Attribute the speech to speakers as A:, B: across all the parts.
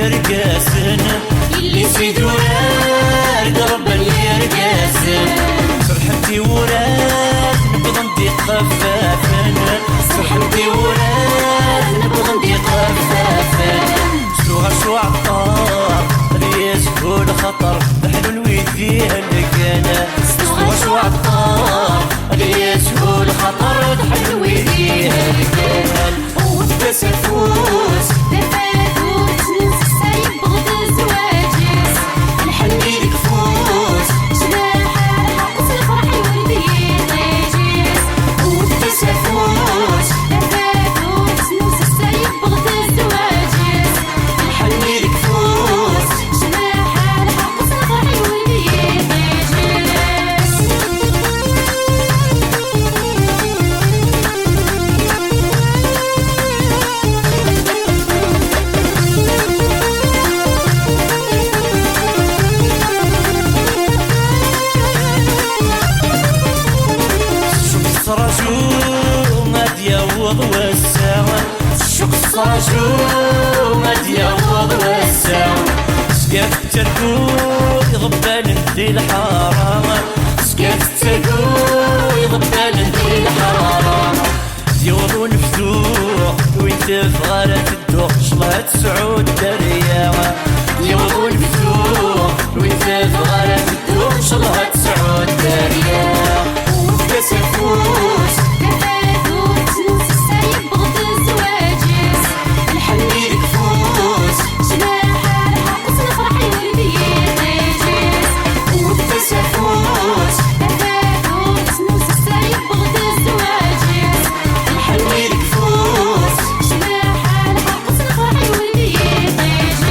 A: يرقاسن اللي سيد وراد ربا يرقاسن فرحتي وراد نبغى ندي خفافن فرحتي وراد نبغى ندي خفافن شو عطار رياس هو الخطر نحن نويديها لكانا شو عطار رياس هو الخطر نحن نويديها لكانا وتسفوس تفاتوس نسيب بغض الزواجس نحني لك فوس جناحة الحق الفرح يولدي غيجس وتسفوس تفاتوس نسيب بغض الزواجس نحني لك فوس جناحة الحق الفرح يولدي غيجس رجو ما تيوض والسوا الشخص رجو ما تيوض والسوا سقات التركو يضبان ندي الحرام سقات التركو يضبان ندي الحرام يوضو نفتوح وينت في غارة الدوق شلات سعود دريا يوضو نفتوح وينت في غارة الدوق شلات سعود دريا تسفوس تفاتوس نسيب بغض الزواجس نحني لك فوس جناحة الحق الفرح يولدي غيجس وتسفوس تفاتوس نسيب بغض الزواجس نحني لك فوس جناحة الحق الفرح يولدي غيجس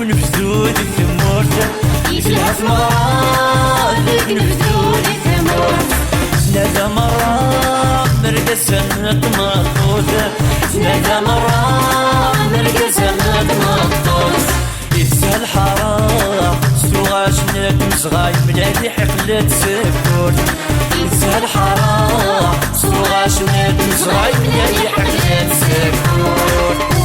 A: نفذود الثمورت يفلحت مرات لك نفذود الثمورت ثلاثة مرات مرقسة نطمطوت ثلاثة مرات مرقسة نطمطوت يتسهل حرام ستوغاش نك مصغاي ملادي حقلت سكورت يتسهل حرام ستوغاش نك مصغاي ملادي حقلت سكورت